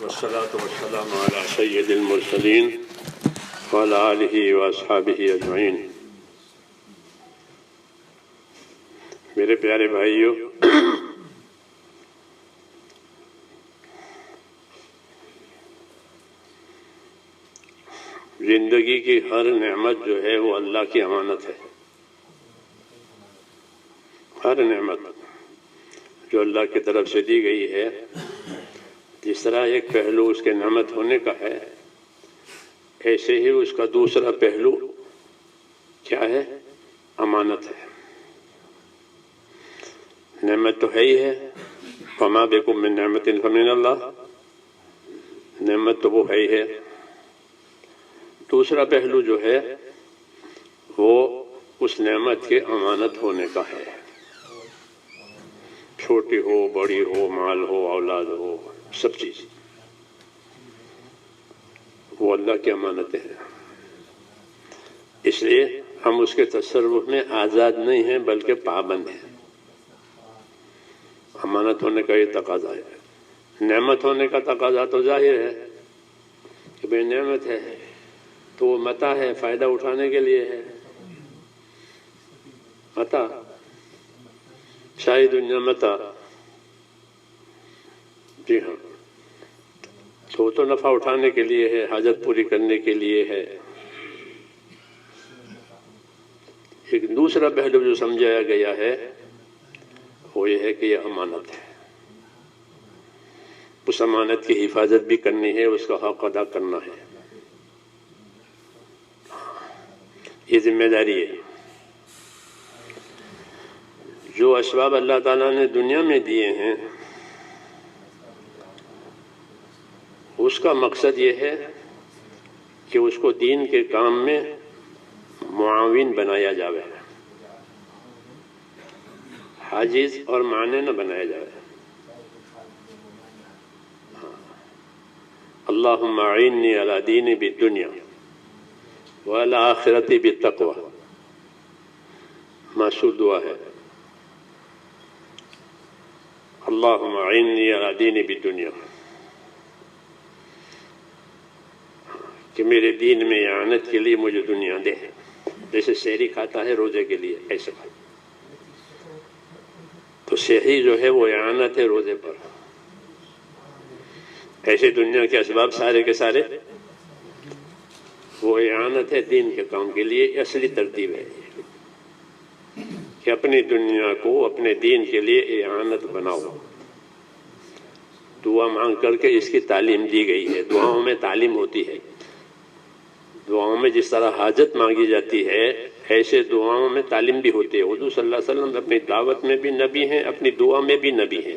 والصلاة والسلام على سید المرسلین وعلى آلہ واصحابہ اجمعین۔ میرے پیارے بھائیوں، زندگی کی ہر نعمت جو ہے وہ اللہ کی امانت ہے۔ ہر نعمت جو اللہ کی طرف سے دی گئی ہے، جس طرح ایک پہلو اس کے نعمت ہونے کا ہے، ایسے ہی اس کا دوسرا پہلو کیا ہے؟ امانت ہے۔ نعمت تو ہے ہی ہے، وما بکم من نعمت فمن اللہ، نعمت تو وہ ہے ہی ہے۔ دوسرا پہلو جو ہے وہ اس نعمت کے امانت ہونے کا ہے، چھوٹی ہو بڑی ہو، مال ہو اولاد ہو، سب چیز وہ اللہ کی امانتیں ہیں۔ اس لیے ہم اس کے تصرف میں آزاد نہیں ہیں بلکہ پابند ہیں۔ امانت ہونے کا یہ تقاضا ہے۔ نعمت ہونے کا تقاضا تو ظاہر ہے کہ بھئی نعمت ہے تو وہ متاع ہے، فائدہ اٹھانے کے لیے ہے۔ متاع، ساری دنیا متاع، جی ہاں، تو نفع اٹھانے کے لیے ہے، حاجت پوری کرنے کے لیے ہے۔ ایک دوسرا پہلو جو سمجھایا گیا ہے وہ یہ ہے کہ یہ امانت ہے، اس امانت کی حفاظت بھی کرنی ہے، اس کا حق ادا کرنا ہے، یہ ذمہ داری ہے۔ جو اسباب اللہ تعالیٰ نے دنیا میں دیے ہیں اس کا مقصد یہ ہے کہ اس کو دین کے کام میں معاون بنایا جاوے، حاجز اور مانع نہ بنایا جائے۔ اللہم اعنی علی دینی بالدنیا وعلی آخرتی بالتقوی، معصور دعا ہے۔ اللہم اعنی علی دینی بالدنیا، کہ میرے دین میں اعانت کے لیے مجھے دنیا دے، جیسے سحری کھاتا ہے روزے کے لیے، ایسے تو سحری جو ہے وہ اعانت ہے روزے پر۔ ایسے دنیا کے اسباب سارے کے سارے وہ اعانت ہے دین کے کام کے لیے۔ اصلی ترتیب ہے کہ اپنی دنیا کو اپنے دین کے لیے اعانت بناؤ۔ دعا مانگ کر کے اس کی تعلیم دی گئی ہے، دعاؤں میں تعلیم ہوتی ہے۔ دعاؤں میں جس طرح حاجت مانگی جاتی ہے ایسے دعاؤں میں تعلیم بھی ہوتی ہے۔ حضور صلی اللہ علیہ وسلم اپنی دعوت میں بھی نبی ہیں، اپنی دعا میں بھی نبی ہیں۔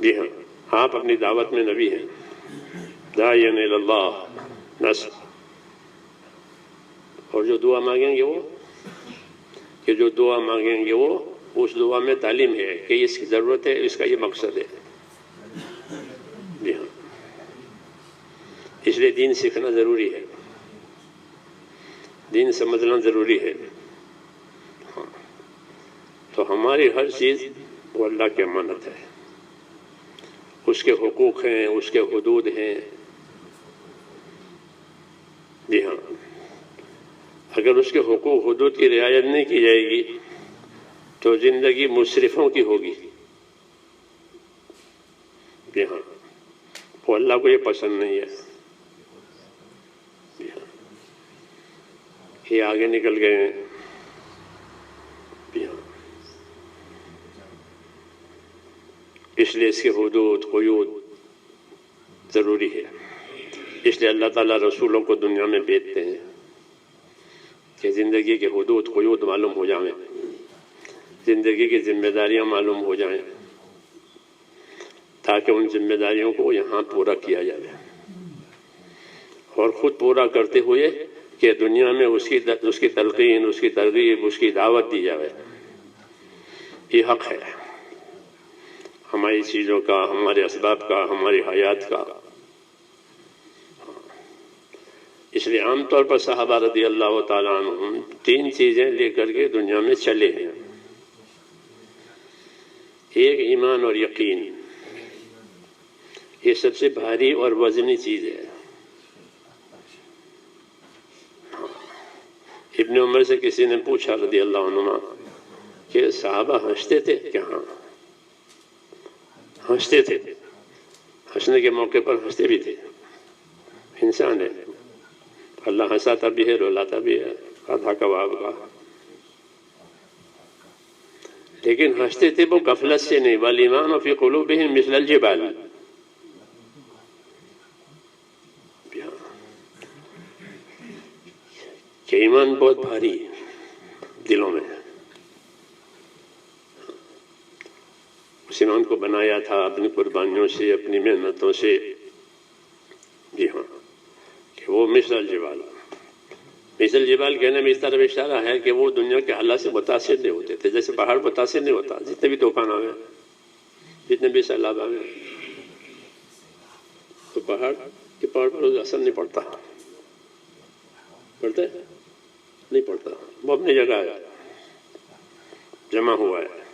جی ہاں، آپ اپنی دعوت میں نبی ہیں، داعیا الی اللہ نصر۔ اور جو دعا مانگیں گے وہ کہ جو دعا مانگیں گے وہ اس دعا میں تعلیم ہے کہ اس کی ضرورت ہے، اس کا یہ مقصد ہے۔ جی ہاں، اس لیے دین سیکھنا ضروری ہے، دین سمجھنا ضروری ہے۔ ہاں، تو ہماری ہر چیز وہ اللہ کی امانت ہے، اس کے حقوق ہیں، اس کے حدود ہیں۔ جی ہاں، اگر اس کے حقوق حدود کی رعایت نہیں کی جائے گی تو زندگی مسرفوں کی ہوگی۔ جی ہاں، وہ اللہ کو یہ پسند نہیں ہے۔ جی ہاں، یہ آگے نکل گئے ہیں۔ جی ہاں، اس لیے اس کے حدود قیود ضروری ہے۔ اس لیے اللہ تعالیٰ رسولوں کو دنیا میں بھیجتے ہیں کہ زندگی کے حدود قیود معلوم ہو جائیں، زندگی کی ذمہ داریاں معلوم ہو جائیں، تاکہ ان ذمہ داریوں کو یہاں پورا کیا جائے، اور خود پورا کرتے ہوئے کہ دنیا میں اس کی تلقین، اس کی ترغیب، اس کی دعوت دی جائے۔ یہ حق ہے ہماری چیزوں کا، ہمارے اسباب کا، ہماری حیات کا۔ اس لیے عام طور پر صحابہ رضی اللہ تعالیٰ عنہم 3 چیزیں لے کر کے دنیا میں چلے ہیں۔ ایک ایمان اور یقین، یہ سب سے بھاری اور وزنی چیز ہے۔ ابن عمر سے کسی نے پوچھا رضی اللہ عنہما کہ صحابہ ہنستے تھے کہ ہاں ہنستے تھے، ہنسنے کے موقع پر ہنستے بھی تھے، انسان ہے، اللہ ہنساتا بھی ہے رلاتا بھی ہے، آدھا کباب کا، لیکن ہنستے تھے وہ غفلت سے نہیں، والایمان فی قلوبہم مثل الجبال، کہ ایمان بہت بھاری دلوں میں ہے۔ اس ایمان کو بنایا تھا اپنی قربانیوں سے، اپنی محنتوں سے، جی ہاں، کہ وہ مثل الجبال، مثل الجبال کہنے میں اس طرح اشارہ ہے کہ وہ دنیا کے حالات سے متاثر نہیں ہوتے تھے، جیسے پہاڑ متاثر نہیں ہوتا، جتنے بھی طوفان آئے، جتنے بھی سیلاب آئے تو پہاڑ پر اثر نہیں پڑتا، پڑتا ہے نہیں پڑتا، وہ اپنی جگہ ہے، جمع ہوا ہے۔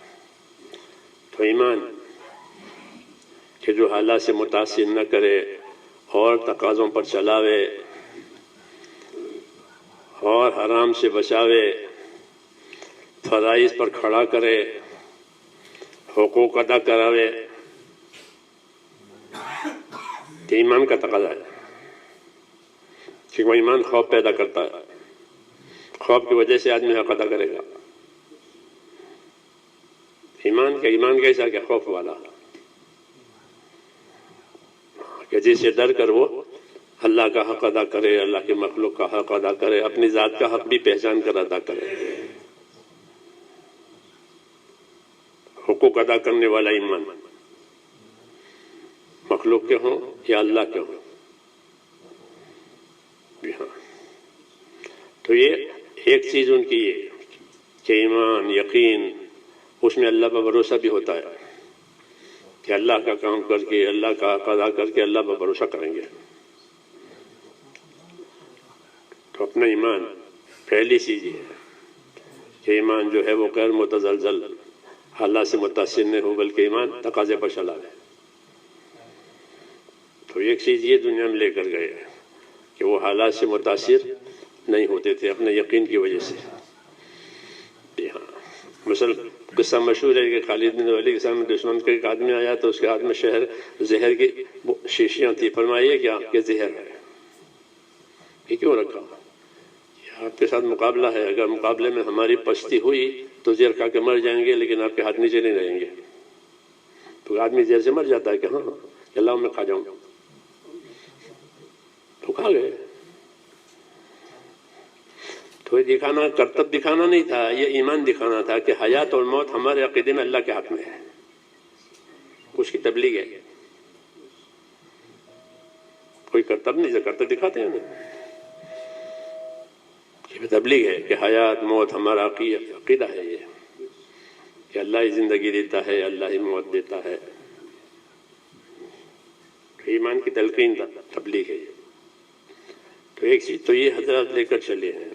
تو ایمان کہ جو حالات سے متاثر نہ کرے اور تقاضوں پر چلاوے اور حرام سے بچاوے، فرائض پر کھڑا کرے، حقوق ادا کراوے، یہ ایمان کا تقاضا ہے، کہ وہ ایمان خوف پیدا کرتا ہے، خوف کی وجہ سے آدمی حق ادا کرے گا۔ ایمان کیسا کہ خوف والا، کہ جس سے ڈر کر وہ اللہ کا حق ادا کرے، اللہ کے مخلوق کا حق ادا کرے، اپنی ذات کا حق بھی پہچان کر ادا کرے، حقوق ادا کرنے والا ایمان، مخلوق کے ہوں یا اللہ کے ہوں، جی ہاں۔ تو یہ ایک چیز ان کی یہ کہ ایمان، یقین، اس میں اللہ پر بھروسہ بھی ہوتا ہے، کہ اللہ کا کام کر کے، اللہ کا حق ادا کر کے اللہ پر بھروسہ کریں گے۔ تو اپنا ایمان پہلی چیز یہ ہے کہ ایمان جو ہے وہ غیر متزلزل، حالات سے متاثر نہیں ہو، بلکہ ایمان تقاضے پر چلا ہے۔ تو ایک چیز یہ دنیا میں لے کر گئے کہ وہ حالات سے متاثر نہیں ہوتے تھے اپنے یقین کی وجہ سے، جی ہاں۔ مثلا قصہ مشہور ہے کہ خالد بن ولید کے سامنے دشمن کا ایک آدمی آیا تو اس کے ہاتھ میں زہر کی شیشیاں تھیں، فرمایا کہ آپ کے زہر ہے، یہ کیوں رکھا؟ آپ کے ساتھ مقابلہ ہے، اگر مقابلے میں ہماری پستی ہوئی تو زہر کھا کے مر جائیں گے، لیکن آپ کے ہاتھ نیچے نہیں رہیں گے۔ تو آدمی زہر سے مر جاتا ہے کہ ہاں اللہ میں کھا جاؤں، تو کھا گئے۔ تو یہ دکھانا کرتب دکھانا نہیں تھا، یہ ایمان دکھانا تھا کہ حیات اور موت ہمارے عقیدے میں اللہ کے ہاتھ میں ہے، اس کی تبلیغ ہے۔ کوئی کرتب نہیں، کرتب دکھاتے ہیں نا، یہ تبلیغ ہے کہ حیات موت ہمارا عقیدہ ہے، یہ کہ اللہ ہی زندگی دیتا ہے، اللہ ہی موت دیتا ہے، ایمان کی تلقین تبلیغ ہے۔ تو ایک چیز تو یہ حضرات لے کر چلے ہیں۔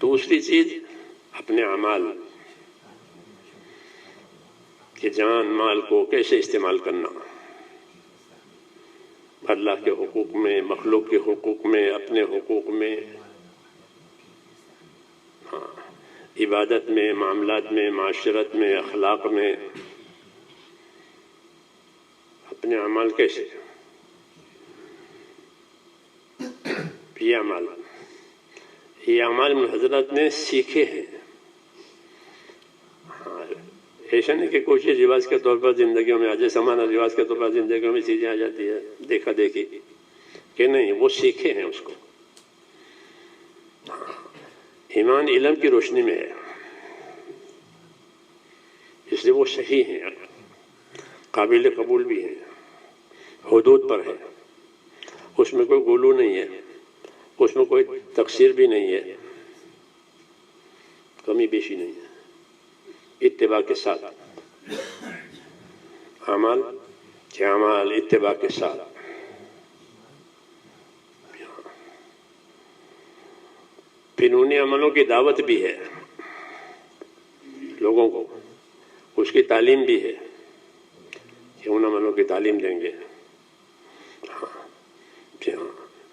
دوسری چیز اپنے اعمال، کہ جان مال کو کیسے استعمال کرنا، اللہ کے حقوق میں، مخلوق کے حقوق میں، اپنے حقوق میں، ہاں، عبادت میں، معاملات میں، معاشرت میں، اخلاق میں، اپنے اعمال کیسے، یہ اعمال میں حضرت نے سیکھے ہیں۔ ایسا نہیں کہ کوئی چیز رواج کے طور پر زندگیوں میں آ جائے، سمانا رواج کے طور پر زندگیوں میں چیزیں آ جاتی ہے، دیکھا دیکھی، کہ نہیں، وہ سیکھے ہیں اس کو۔ ایمان علم کی روشنی میں ہے، اس لیے وہ صحیح ہیں، قابل قبول بھی ہیں، حدود پر ہے، اس میں کوئی غلو نہیں ہے، اس میں کوئی تقصیر بھی نہیں ہے، کمی بیشی نہیں ہے، اتباع کے ساتھ اعمال اتباع کے ساتھ۔ پھر انہیں عملوں کی دعوت بھی ہے لوگوں کو، اس کی تعلیم بھی ہے کہ ان عملوں کی تعلیم دیں گے. جی ہاں،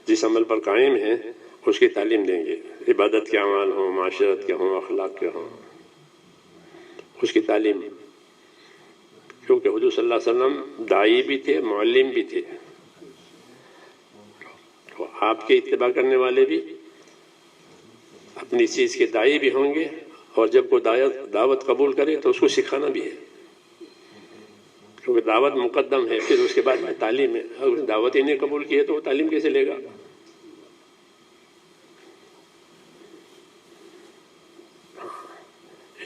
جس عمل پر قائم ہیں اس کی تعلیم دیں گے. عبادت کے اعمال ہوں، معاشرت کے ہوں، اخلاق کے ہوں، اس کی تعلیم. کیونکہ حضور صلی اللہ علیہ وسلم داعی بھی تھے، معلم بھی تھے. تو آپ کے اتباع کرنے والے بھی اپنی چیز کے داعی بھی ہوں گے، اور جب کوئی دعوت قبول کرے تو اس کو سکھانا بھی ہے. کیونکہ دعوت مقدم ہے، پھر اس کے بعد میں تعلیم ہے. اگر دعوت ہی نہیں قبول کی ہے تو وہ تعلیم کیسے لے گا؟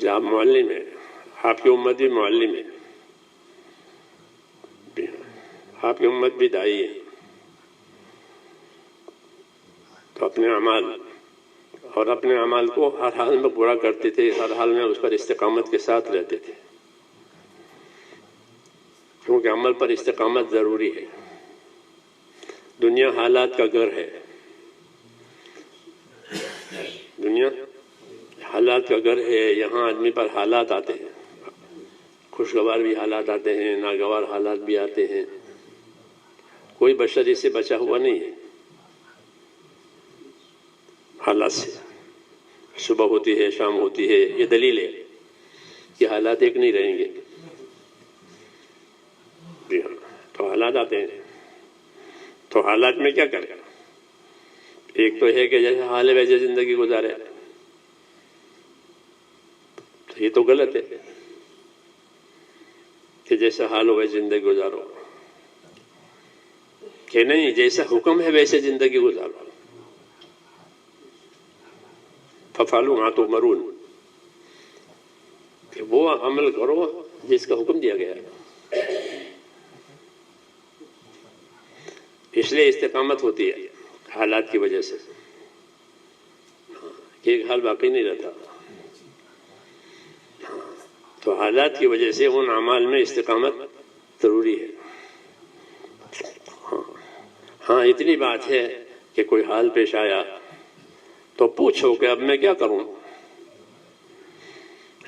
آپ معلم ہیں، آپ کی امت بھی معلم ہے، آپ کی امت بھی داعی ہے. تو اپنے اعمال اور اپنے اعمال کو ہر حال میں پورا کرتے تھے، ہر حال میں اس پر استقامت کے ساتھ رہتے تھے. کیونکہ عمل پر استقامت ضروری ہے. دنیا حالات کا گھر ہے. دنیا حالات کا گھر ہے. یہاں آدمی پر حالات آتے ہیں، خوشگوار بھی حالات آتے ہیں، ناگوار حالات بھی آتے ہیں. کوئی بشر اس سے بچا ہوا نہیں ہے حالات سے. صبح ہوتی ہے، شام ہوتی ہے، یہ دلیل ہے کہ حالات ایک نہیں رہیں گے. جی ہاں، تو حالات آتے ہیں. تو حالات میں کیا کرے؟ ایک تو ہے کہ جیسے حال ہے ویسے زندگی گزارے، تو یہ تو غلط ہے کہ جیسا حال ہو ویسے زندگی گزارو. کہ نہیں، جیسا حکم ہے ویسے زندگی گزارو. فَفَعَلُوا مَا تُؤْمَرُونَ، کہ وہ عمل کرو جس کا حکم دیا گیا ہے. اس لیے استقامت ہوتی ہے حالات کی وجہ سے، کہ ایک حال باقی نہیں رہتا. تو حالات کی وجہ سے ان اعمال میں استقامت ضروری ہے. ہاں، اتنی بات ہے کہ کوئی حال پیش آیا تو پوچھو کہ اب میں کیا کروں.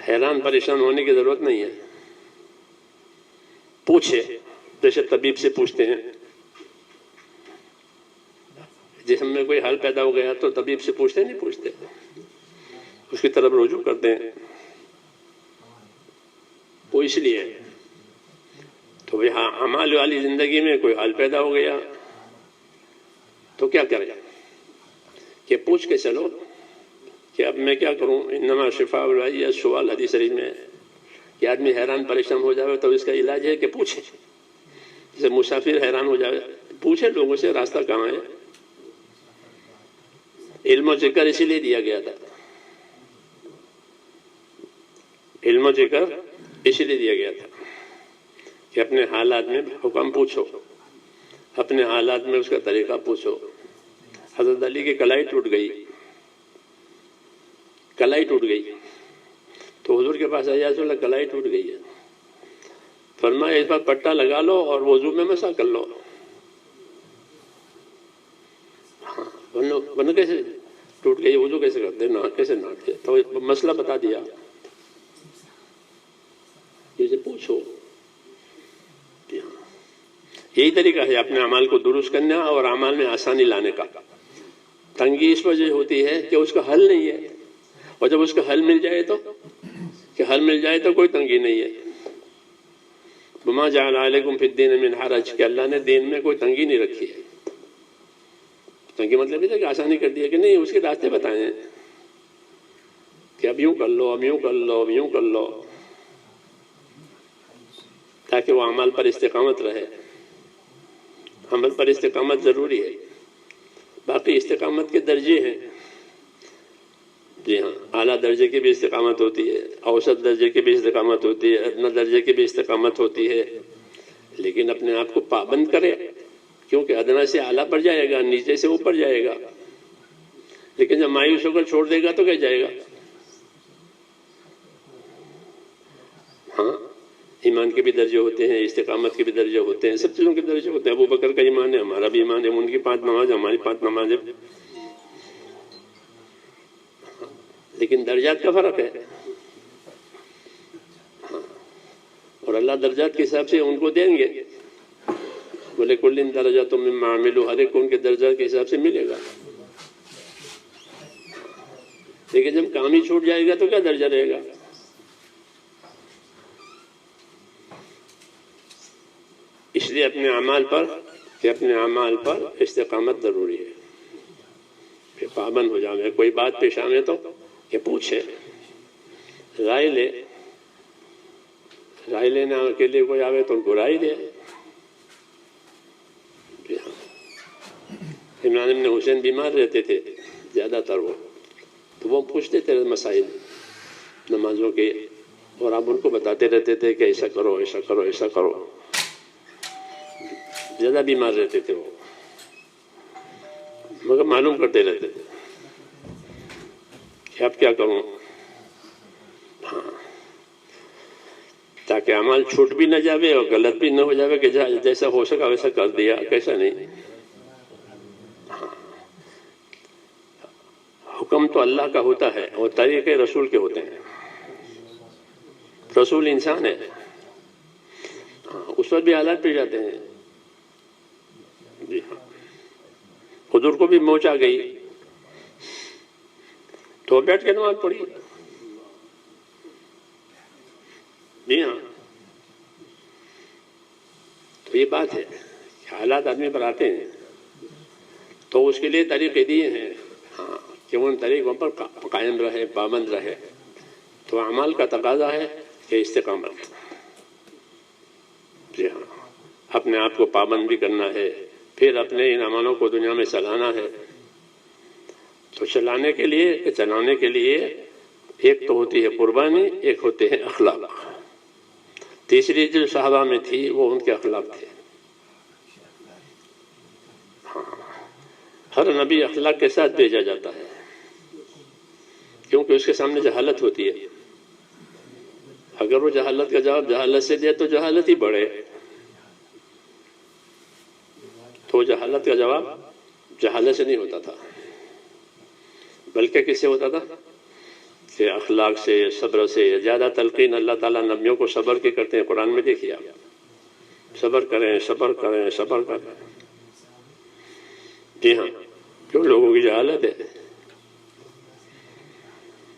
حیران پریشان ہونے کی ضرورت نہیں ہے. پوچھے، جیسے طبیب سے پوچھتے ہیں. جسم میں کوئی حال پیدا ہو گیا تو طبیب سے پوچھتے نہیں پوچھتے، اس کی طرف رجوع کرتے ہیں. وہ اس لیے تو یہاں اعمال والی زندگی میں کوئی حال پیدا ہو گیا تو کیا کرے؟ کہ پوچھ کے چلو کہ اب میں کیا کروں. انما شفاء العی السؤال، حدیث شریف میں کہ آدمی حیران پریشان ہو جائے تو اس کا علاج ہے کہ پوچھے. جیسے مسافر حیران ہو جائے، پوچھے لوگوں سے راستہ کہاں ہے. علم و ذکر اسی لیے دیا گیا تھا. علم و ذکر اسی لیے دیا گیا تھا کہ اپنے حالات میں حکم پوچھو، اپنے حالات میں اس کا طریقہ پوچھو. حضرت علی کی کلائی ٹوٹ گئی، کلائی ٹوٹ گئی تو حضور کے پاس آیا، رسول اللہ کلائی ٹوٹ گئی ہے. فرمایا اس پر پٹا لگا لو اور وضو میں مسح کر لو. ورنہ کیسے ٹوٹ گئی، وضو کیسے کرتے، کیسے ناٹتے. تو مسئلہ بتا دیا. اسے پوچھو. یہی طریقہ ہے اپنے اعمال کو درست کرنا اور اعمال میں آسانی لانے کا. تنگی اس وجہ ہوتی ہے کہ اس کا حل نہیں ہے، اور جب اس کا حل مل جائے تو کوئی تنگی نہیں ہے. وما جعل علیکم فی الدین من حرج، کہ اللہ نے دین میں کوئی تنگی نہیں رکھی ہے. تنگی مطلب یہ ہے کہ آسانی کر دی ہے، کہ نہیں، اس کے راستے بتائے ہیں کہ اب یوں کر لو، اب یوں کر لو، اب یوں کر لو، تاکہ وہ اعمال پر استقامت رہے. عمل پر استقامت ضروری ہے. باقی استقامت کے درجے ہیں. جی ہاں، اعلیٰ درجے کی بھی استقامت ہوتی ہے، اوسط درجے کی بھی استقامت ہوتی ہے، ادنیٰ درجے کی بھی استقامت ہوتی ہے. لیکن اپنے آپ کو پابند کرے، کیونکہ ادنیٰ سے اعلیٰ پر جائے گا، نیچے سے اوپر جائے گا. لیکن جب مایوس ہو کر چھوڑ دے گا تو کیا جائے گا. ہاں، ایمان کے بھی درجے ہوتے ہیں، استقامت کے بھی درجے ہوتے ہیں، سب چیزوں کے درجے ہوتے ہیں. ابو بکر کا ایمان ہے، ہمارا بھی ایمان ہے. ان کی 5 نماز، ہماری 5 نماز ہے. لیکن درجات کا فرق ہے. اور اللہ درجات کے حساب سے ان کو دیں گے. بولے کلن درجات مما عملوا، ہر ایک کو ان کے درجات کے حساب سے ملے گا. لیکن جب کام ہی چھوٹ جائے گا تو کیا درجہ رہے گا؟ اس لیے اپنے اعمال پر استقامت ضروری ہے. پھر پابند ہو جاؤں. کوئی بات پیش آئے تو کہ پوچھے، رائے لینا کے لیے کوئی آوے تو ان کو رائے دے. عمران بن حسین بیمار رہتے تھے زیادہ تر وہ، تو وہ پوچھتے تھے مسائل نمازوں کے، اور آپ ان کو بتاتے رہتے تھے کہ ایسا کرو ایسا کرو ایسا کرو. زیادہ بیمار رہتے تھے وہ، مگر معلوم کرتے رہتے تھے کہ اب کیا کروں. ہاں، تاکہ اعمال چھوٹ بھی نہ جاوے اور غلط بھی نہ ہو جاوے کہ جیسا ہو سکا ویسا کر دیا، کیسا نہیں. حکم تو اللہ کا ہوتا ہے اور طریقے رسول کے ہوتے ہیں. رسول انسان ہے، اس وقت بھی حالات پہ جاتے ہیں. جی ہاں، حضور کو بھی موچ آ گئی تو بیٹھ کے نماز پڑھی. جی ہاں، تو یہ بات ہے کہ حالات آدمی پر آتے ہیں تو اس کے لیے طریقے دیے ہیں. ہاں، کہ ان طریقوں پر قائم رہے، پابند رہے. تو اعمال کا تقاضا ہے کہ استقامت. جی ہاں، اپنے آپ کو پابند بھی کرنا ہے، پھر اپنے ان اعمالوں کو دنیا میں چلانا ہے. تو چلانے کے لیے ایک تو ہوتی ہے قربانی، ایک ہوتے ہیں اخلاق. تیسری جو صحابہ میں تھی وہ ان کے اخلاق تھے. ہاں، ہر نبی اخلاق کے ساتھ بھیجا جاتا ہے، کیونکہ اس کے سامنے جہالت ہوتی ہے. اگر وہ جہالت کا جواب جہالت سے دے تو جہالت ہی بڑھے. تو جہالت کا جواب جہالت سے نہیں ہوتا تھا، بلکہ کس سے ہوتا تھا؟ کہ اخلاق سے، صبر سے. زیادہ تلقین اللہ تعالیٰ نبیوں کو صبر کی کرتے ہیں. قرآن میں دیکھیے آپ، صبر کریں صبر کریں صبر کریں. جی ہاں، جو لوگوں کی جہالت ہے.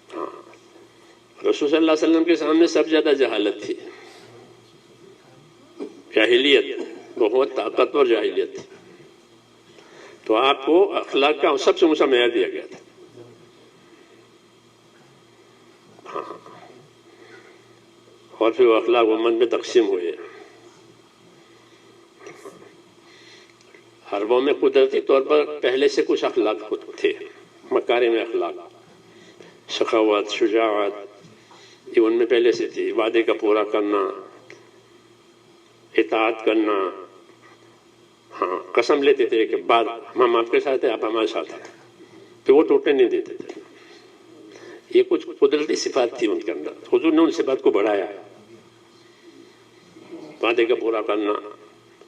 ہاں، رسول صلی اللہ علیہ وسلم کے سامنے سب زیادہ جہالت تھی، جاہلیت، بہت طاقتور جاہلیت تھی. تو آپ کو اخلاق کا سب سے اونچا معیار دیا گیا تھا. ہاں، اور پھر وہ اخلاق امت میں تقسیم ہوئے. حربوں میں قدرتی طور پر پہلے سے کچھ اخلاق تھے، مکارم اخلاق، سخاوت، شجاعت، یہ ان میں پہلے سے تھی. وعدے کا پورا کرنا، اطاعت کرنا. ہاں، قسم لیتے تھے کہ بعد ہم آپ کے ساتھ ہیں، آپ ہمارے ساتھ ہیں، پھر وہ ٹوٹنے نہیں دیتے تھے. یہ کچھ قدرتی صفات تھی ان کے اندر. حضور نے ان صفات کو بڑھایا. وعدے کا پورا کرنا،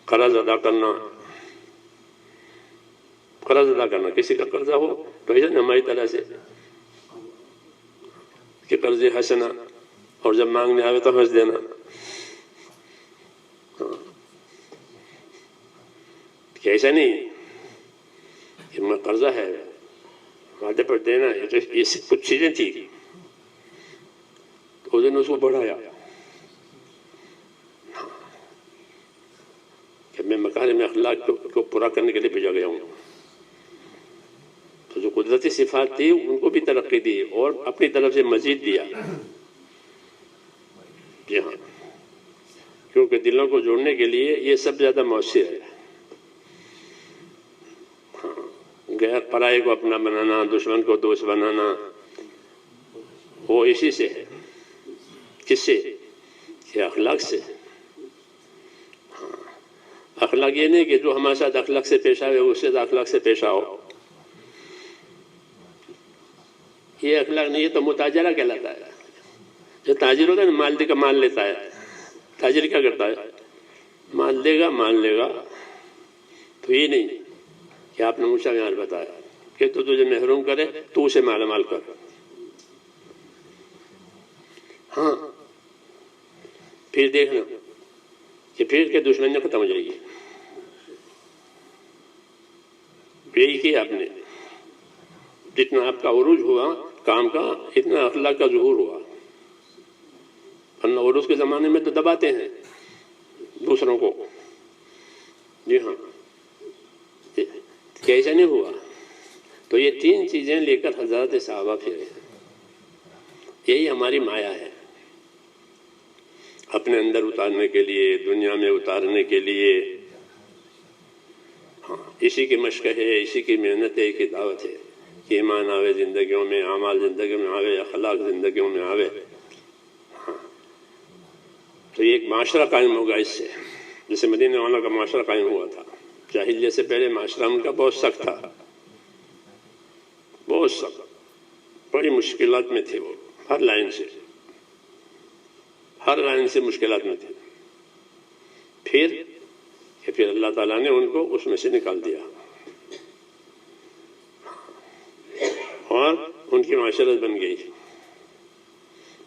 قرض ادا کرنا. قرض ادا کرنا، کسی کا قرضہ ہو تو ایسا ہماری طرح سے کہ قرض حسنا، اور جب مانگنے آئے تو ہنس دینا. کہ ایسا نہیں کہ میں قرضہ ہے وعدے پر دینا ہے. تو یہ کچھ چیزیں تھی، تو اس نے اس کو بڑھایا کہ میں مکارم اخلاق کو پورا کرنے کے لیے بھیجا گیا ہوں. تو جو قدرتی صفات تھی ان کو بھی ترقی دی اور اپنی طرف سے مزید دیا. جی ہاں، کیونکہ دلوں کو جوڑنے کے لیے یہ سب زیادہ مؤثر ہے. غیر پرائے کو اپنا بنانا، دشمن کو دوست بنانا، وہ اسی سے ہے. کس سے؟ کہ اخلاق سے. اخلاق یہ نہیں کہ جو ہمارے ساتھ اخلاق سے پیش آئے اس سے اخلاق سے پیش آؤ. یہ اخلاق نہیں، یہ تو متاجرہ کہلاتا ہے. جو تاجر ہوتا ہے نا، مال دے کا مال لیتا ہے. تاجر کیا کرتا ہے؟ مال دے گا. تو یہ نہیں کہ آپ نے اونچا معیار بتایا کہ تو تجھے محروم کرے تو اسے مال مال کر. ہاں، پھر دیکھنا کہ پھر کے دشمنیاں ختم ہو جائے گی. یہی کیا آپ نے. جتنا آپ کا عروج ہوا کام کا اتنا اخلاق کا ظہور ہوا. ورنہ عروج کے زمانے میں تو دباتے ہیں دوسروں کو. جی ہاں کیسا نہیں ہوا. تو یہ 3 چیزیں لے کر حضرات صحابہ پھرے. یہی ہماری مایا ہے اپنے اندر اتارنے کے لیے, دنیا میں اتارنے کے لیے. ہاں اسی کی مشق ہے, اسی کی محنت ہے, کی دعوت ہے کہ ایمان آوے زندگیوں میں, اعمال زندگیوں میں آوے, اخلاق زندگیوں میں آوے. ہاں تو یہ ایک معاشرہ قائم ہوگا اس سے, جیسے مدینہ والوں کا معاشرہ قائم ہوا تھا. جاہلیت سے پہلے معاشرہ ان کا بہت سخت تھا, بہت سخت, بڑی مشکلات میں تھے وہ. ہر لائن سے مشکلات میں تھے. پھر اللہ تعالیٰ نے ان کو اس میں سے نکال دیا اور ان کی معاشرت بن گئی.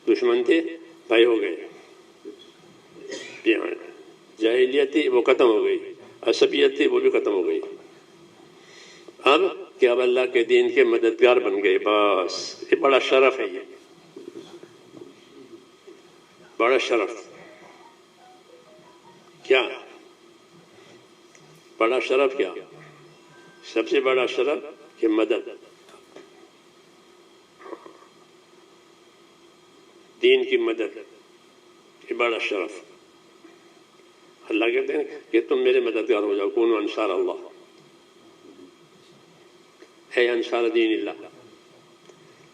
دشمن تھے بھائی ہو گئے. جاہلیت تھی وہ ختم ہو گئی, عصبیت تھی وہ بھی ختم ہو گئی. اب کہ اب اللہ کے دین کے مددگار بن گئے. بس یہ بڑا شرف ہے, یہ بڑا شرف. کیا بڑا شرف, کیا سب سے بڑا شرف کہ مدد, دین کی مدد, یہ بڑا شرف. اللہ کہتے ہیں کہ تم میرے مددگار ہو جاؤ. کونوا انصار اللہ, ہے انصار دین اللہ.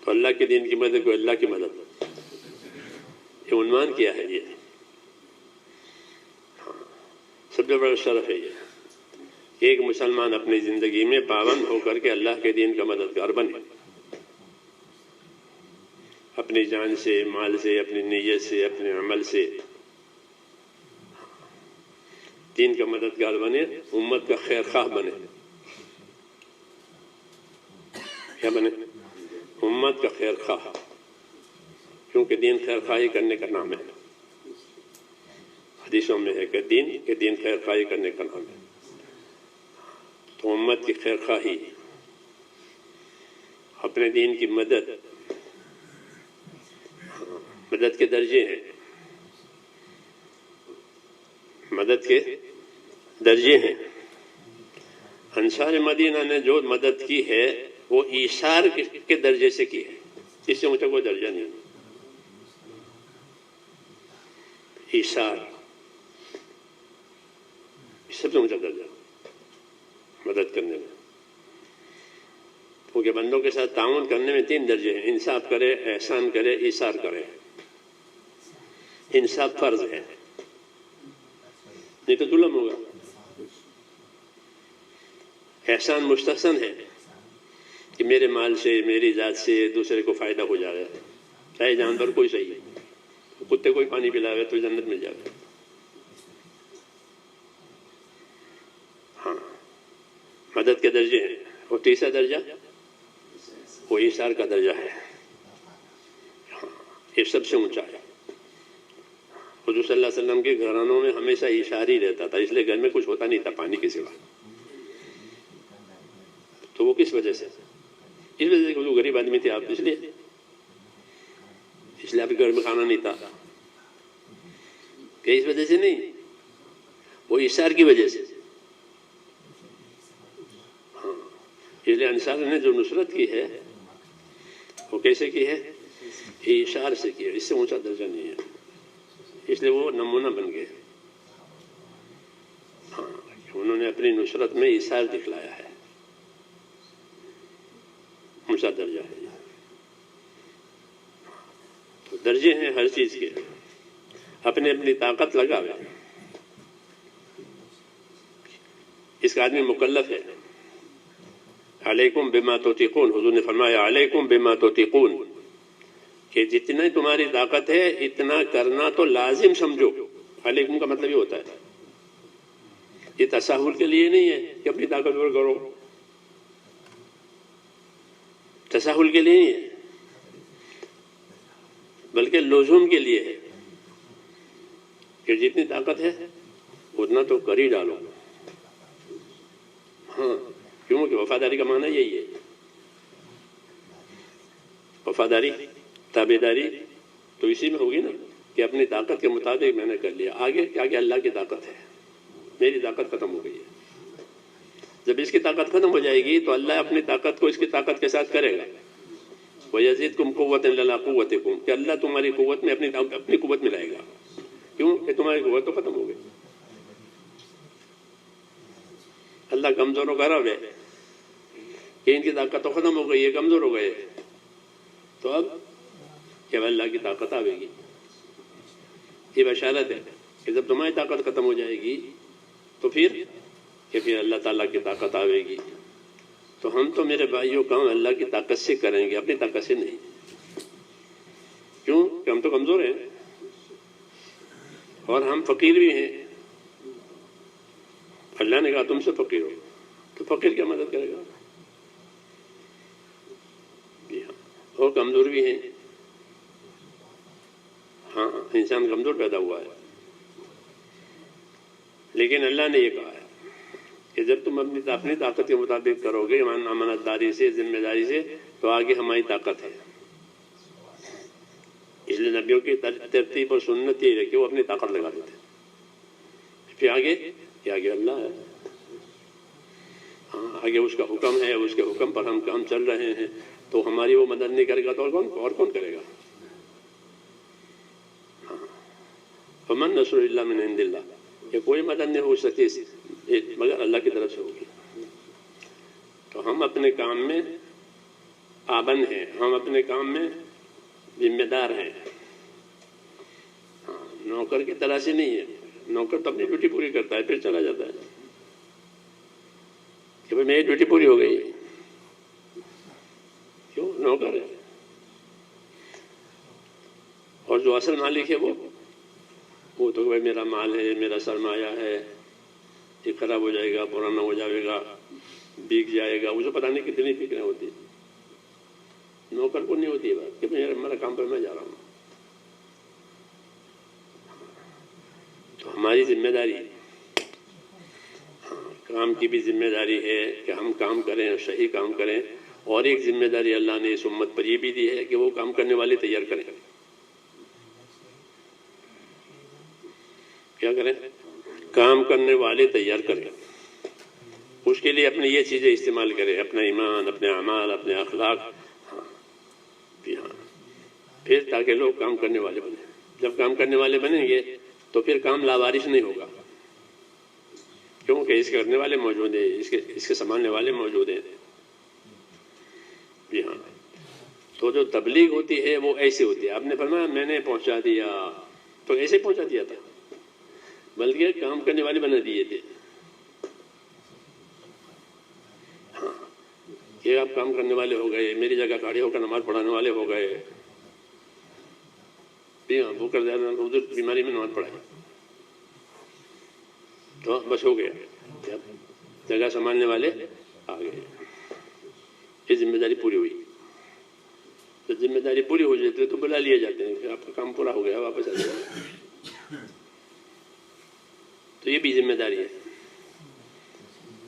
تو اللہ کے دین کی مدد کو اللہ کی مدد, یہ عنوان کیا ہے. یہ سب سے بڑا شرف ہے یہ کہ ایک مسلمان اپنی زندگی میں پابند ہو کر کے اللہ کے دین کا مددگار بنے. اپنی جان سے, مال سے, اپنی نیت سے, اپنے عمل سے دین کا مددگار بنے, امت کا خیر خواہ بنے. کیا بنے؟ امت کا خیر خواہ, کیونکہ دین خیر خواہی کرنے کا نام ہے. حدیثوں میں ہے کہ دین خیر خواہی کرنے کا نام ہے. تو امت کی خیر خواہی, اپنے دین کی مدد کے درجے ہیں. مدد کے درجے ہیں. انصار مدینہ نے جو مدد کی ہے وہ ایثار کے درجے سے کی ہے. اس سے اونچا کوئی درجہ نہیں. ایثار سب سے اونچا درجہ مدد کرنے میں. کیونکہ بندوں کے ساتھ تعاون کرنے میں 3 درجے ہیں. انصاف کرے, احسان کرے, ایثار کرے. انصاف فرض ہے, نہیں تو ظلم ہوگا. احسان مستحسن ہے کہ میرے مال سے, میری ذات سے دوسرے کو فائدہ ہو جائے, چاہے جانور کوئی صحیح ہے. کتے کوئی پانی پلاوے تو جنت مل جائے. ہاں مدد کے درجے ہیں. اور تیسرا درجہ وہ ایثار کا درجہ ہے. ہاں یہ سب سے اونچا ہے. حضور صلی اللہ علیہ وسلم کے گھرانوں میں ہمیشہ ایثار ہی رہتا تھا, اس لیے گھر میں کچھ ہوتا نہیں تھا پانی کے سوا. تو وہ کس وجہ سے؟ اس وجہ سے کہ وہ غریب آدمی تھے آپ, اس لیے آپ کے گھر میں کھانا نہیں تھا. کہ اس وجہ سے نہیں, وہ ایثار کی وجہ سے. ہاں اس لیے انصار نے جو نصرت کی ہے وہ کیسے کی ہے؟ ایثار سے کی ہے. اس سے اونچا درجہ نہیں ہے. اس لیے وہ نمونہ بن گئے. ہاں انہوں نے اپنی نصرت میں ایثار دکھلایا ہے. اونچا درجہ ہے. تو درجے ہیں ہر چیز کے. اپنی طاقت لگاوے. اس کا آدمی مکلف ہے. علیکم بما تطیقون, حضور نے فرمایا علیکم بما تطیقون, کہ جتنا تمہاری طاقت ہے اتنا کرنا تو لازم سمجھو. علیکم کا مطلب یہ ہوتا ہے, یہ تساہل کے لیے نہیں ہے کہ اپنی طاقت پر کرو. تساہل کے لیے نہیں ہے, بلکہ لزوم کے لیے ہے. کہ جتنی طاقت ہے اتنا تو کر ہی ڈالو. ہاں کیونکہ وفاداری کا معنی یہی ہے. وفاداری تابع داری تو اسی میں ہوگی نا کہ اپنی طاقت کے مطابق میں نے کر لیا. آگے کیا کہ اللہ کی طاقت ہے، میری طاقت ختم ہو گئی ہے. جب اس کی طاقت ختم ہو جائے گی تو اللہ اپنی طاقت کو اس کی طاقت کے ساتھ کرے گا. وَيَزِدْكُمْ قُوَّةً إِلَىٰ قُوَّتِكُمْ، کہ اللہ تمہاری قوت میں اپنی قوت ملائے گا. کیوں کہ تمہاری قوت تو ختم ہو گئی. اللہ کمزوروں کا رب ہے کہ ان کی طاقت تو ختم ہو گئی ہے، کمزور ہو گئے. تو اب جب اللہ کی طاقت آئے گی، یہ بشارت ہے کہ جب تمہاری طاقت ختم ہو جائے گی تو پھر اللہ تعالیٰ کی طاقت آئے گی. تو ہم تو میرے بھائیوں کام اللہ کی طاقت سے کریں گے، اپنی طاقت سے نہیں. کیوں کہ ہم تو کمزور ہیں اور ہم فقیر بھی ہیں. اللہ نے کہا تم سے فقیر ہو، تو فقیر کیا مدد کرے گا؟ اور کمزور بھی ہیں. ہاں انسان کمزور پیدا ہوا ہے، لیکن اللہ نے یہ کہا ہے کہ جب تم اپنی طاقت کے مطابق کرو گے امانت داری سے، ذمہ داری سے، تو آگے ہماری طاقت ہے. اس لیے نبیوں کی ترتیب اور سنت یہ ہے کہ وہ اپنی طاقت لگا دیتے. پھر آگے اللہ ہے. ہاں آگے اس کا حکم ہے، اس کے حکم پر ہم کام چل رہے ہیں. تو ہماری وہ مدد نہیں کرے گا تو اور کون کرے گا؟ فمن نصر الا من عند اللہ، کہ کوئی مدد نہیں ہو سکتی مگر اللہ کی طرف سے ہوگی. تو ہم اپنے کام میں پابند ہیں، ہم اپنے کام میں ذمہ دار ہیں. ہاں نوکر کی طرح سے نہیں ہے. نوکر تو اپنی ڈیوٹی پوری کرتا ہے پھر چلا جاتا ہے کہ بھائی میری ڈیوٹی پوری ہو گئی. کیوں؟ نوکر ہے. اور جو اصل مالک ہے وہ تو بھائی میرا مال ہے، میرا سرمایہ ہے، یہ خراب ہو جائے گا، پرانا ہو جائے گا، بک جائے گا، مجھے پتہ نہیں کتنی فکریں ہوتی. نوکر کو نہیں ہوتی ہے بات کہ میرا کام پر میں جا رہا ہوں. تو ہماری ذمہ داری، کام کی بھی ذمہ داری ہے کہ ہم کام کریں، صحیح کام کریں. اور ایک ذمہ داری اللہ نے اس امت پر یہ بھی دی ہے کہ وہ کام کرنے والے تیار کریں. کیا کریں؟ کام کرنے والے تیار کریں. اس کے لیے اپنی یہ چیزیں استعمال کریں، اپنا ایمان، اپنے اعمال، اپنے اخلاق. ہاں پھر تاکہ لوگ کام کرنے والے بنیں. جب کام کرنے والے بنیں گے تو پھر کام لاوارث نہیں ہوگا، کیونکہ اس کے کرنے والے موجود ہیں، اس کے سنبھالنے والے موجود ہیں. جی ہاں. تو جو تبلیغ ہوتی ہے وہ ایسی ہوتی ہے. آپ نے فرمایا میں نے پہنچا دیا، تو ایسے پہنچا دیا تھا، بلکہ کام کرنے والے بنا دیے تھے. ہاں کہ آپ کام کرنے والے ہو گئے، میری جگہ کھڑے ہو کر نماز پڑھانے والے ہو گئے. جی ہاں وہ کر زیادہ حضور بیماری میں نماز پڑھائی تو بس ہو گیا، جگہ سنبھالنے والے آ گئے. یہ ذمہ داری پوری ہوئی. تو ذمہ داری پوری ہو جاتی ہے تو بلا لیے جاتے ہیں کہ آپ کا کام پورا ہو گیا، واپس آ جائے. تو یہ بھی ذمہ داری ہے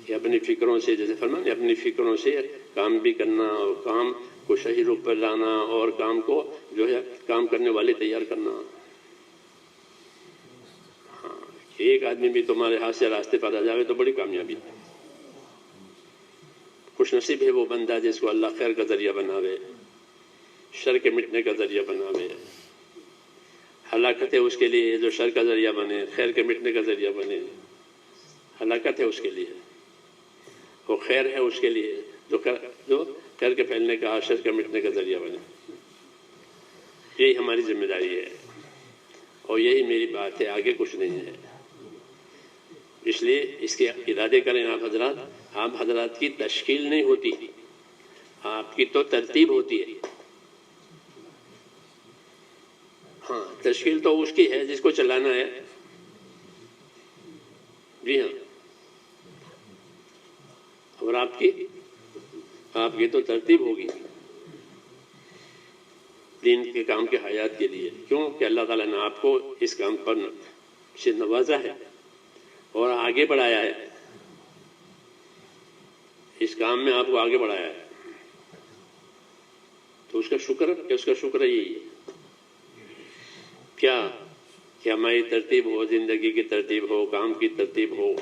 کہ اپنی فکروں سے، جیسے فرمایا، اپنی فکروں سے کام بھی کرنا اور کام کو صحیح روپ پر لانا اور کام کو جو ہے کام کرنے والے تیار کرنا. ہاں ایک آدمی بھی تمہارے ہاتھ سے راستے پر آ جائے تو بڑی کامیابی. خوش نصیب ہے وہ بندہ جس کو اللہ خیر کا ذریعہ بناوے، شر کے مٹنے کا ذریعہ بناوے. ہلاکت ہے اس کے لیے جو شر کا ذریعہ بنے، خیر کے مٹنے کا ذریعہ بنے. ہلاکت ہے اس کے لیے، وہ خیر ہے اس کے لیے جو خیر کے پھیلنے کا، شر کے مٹنے کا ذریعہ بنے. یہی ہماری ذمہ داری ہے اور یہی میری بات ہے، آگے کچھ نہیں ہے. اس لیے اس کے ارادے کریں آپ حضرات. آپ حضرات کی تشکیل نہیں ہوتی، آپ کی تو ترتیب ہوتی ہے. ہاں تشکیل تو اس کی ہے جس کو چلانا ہے. جی ہاں. اور آپ کی تو ترتیب ہوگی دین کے کام کے حیات کے لیے. کیوں کہ اللہ تعالیٰ نے آپ کو اس کام پر سے نوازا ہے اور آگے بڑھایا ہے، اس کام میں آپ کو آگے بڑھایا ہے، تو اس کا شکر یہی ہے کیا کہ ہماری ترتیب ہو، زندگی کی ترتیب ہو، کام کی ترتیب ہو،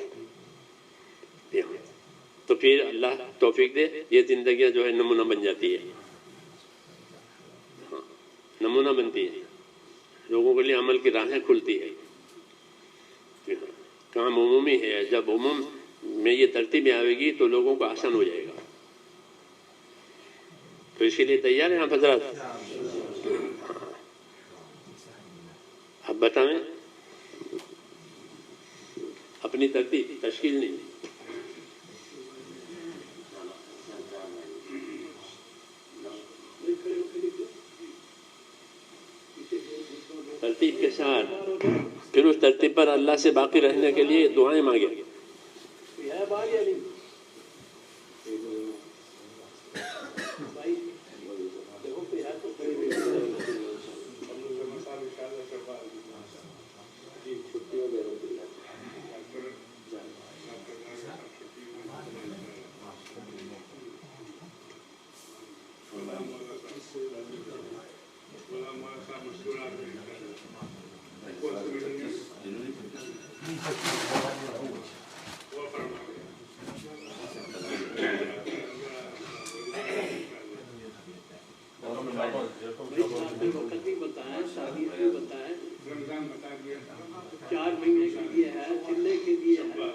تو پھر اللہ توفیق دے یہ زندگیاں جو ہے نمونہ بن جاتی ہے، نمونہ بنتی ہے، لوگوں کے لیے عمل کی راہیں کھلتی ہے، کام عمومی ہے، جب عموم میں یہ ترتیب آئے گی تو لوگوں کو آسان ہو جائے گا، تو اس کے لیے تیار ہیں آپ حضرات؟ اب بتائیں اپنی ترتیب تشکیل نہیں، ترتیب کے ساتھ پھر اس ترتیب پر اللہ سے باقی رہنے کے لیے دعائیں مانگیں، وقت بھی بتائیں، تاریخ بھی بتائیں، 4 مہینے کے لیے ہے، چلے کے لیے ہے،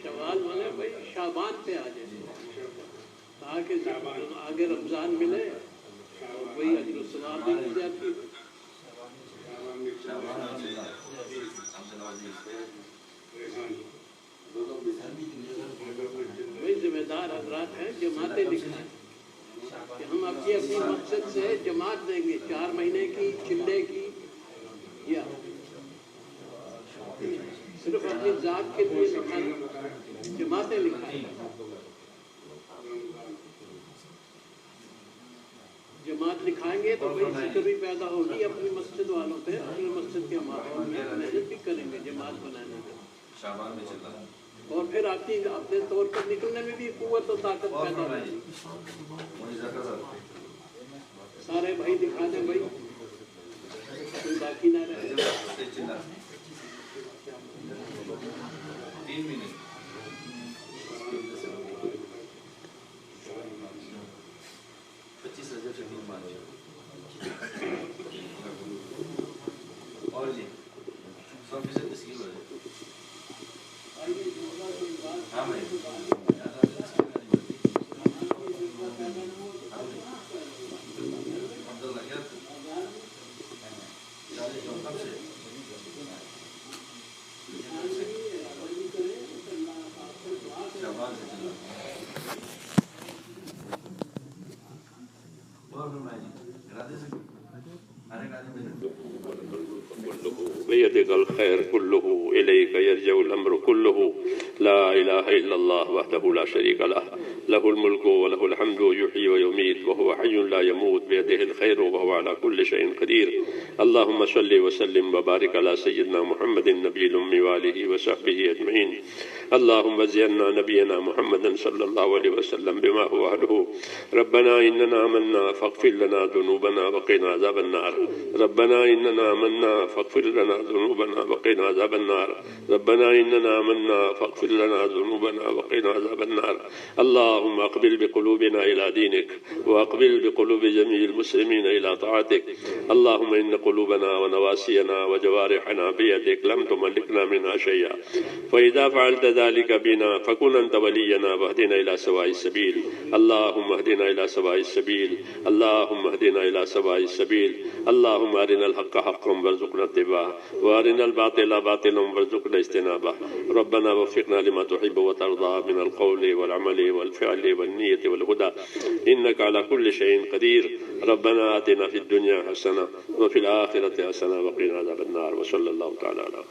شوال والے بھائی شعبان پہ آ جائے تاکہ آگے رمضان ملے اور وہی اجر و ثواب بھی مل جاتی ہے۔ وہی ذمہ دار حضرات ہیں، جماعتیں لکھائیں کہ ہم اپنی مقصد سے جماعت دیں گے، 4 مہینے کی، چلے کی، یا صرف اپنی ذات کے لیے لکھائیں، جماعتیں لکھائیں، جماعت لکھائیں گے تو بڑی فکر بھی پیدا ہوگی اپنی مسجد والوں پہ، اپنی مسجد کے ماحول میں محنت بھی کریں گے جماعت بنانے میں، اور پھر آپ کی اپنے طور پر نکلنے میں بھی قوت و طاقت پیدا ہوگی۔ سارے بھائی دکھا دیں بھائی، کوئی باقی نہ رہے۔ 3 منٹ اور جی 100% تسکیل ہو جائے۔ ہاں بھائی بھیا دیکھ الخير كله إليك يرجع الأمر كله لا إله إلا الله وحده لا شريك له له الملك وله الحمد يحيي ويميت وهو حي لا يموت بيده الخير وهو على كل شيء قدير اللهم صل وسلم وبارك على سيدنا محمد النبي الأمي وآله وصحبه أجمعين اللهم زينا نبينا محمد صلى الله عليه وسلم بما هو أهله ربنا إننا آمنا فاغفر لنا ذنوبنا وقنا عذاب النار ربنا إننا آمنا فاغفر لنا ذنوبنا وقنا عذاب النار ربنا إننا آمنا فاغفر لنا ذنوبنا وقنا عذاب النار اللهم أقبل بقلوبنا إلى دينك وأقبل بقلوب جميع المسلمين إلى طاعتك اللهم إن قلوبنا ونواسينا وجوارحنا بيدك لم تملكنا منها شيئا فإذا فعلت ذلك بنا فكن أنت ولينا واهدنا إلى سواء السبيل اللهم اهدنا إلى سواء السبيل اللهم اهدنا إلى سواء السبيل اللهم أرنا الحق حقا وارزقنا اتباعه وأرنا الباطل باطلا وارزقنا اجتنابه ربنا وفقنا لما تحب وترضى من القول والعمل والفعل والنية والهدى إنك على كل شيء قدير ربنا آتنا في الدنيا حسنة وفي الآخرة حسنة وقنا عذاب النار وصلى الله تعالى على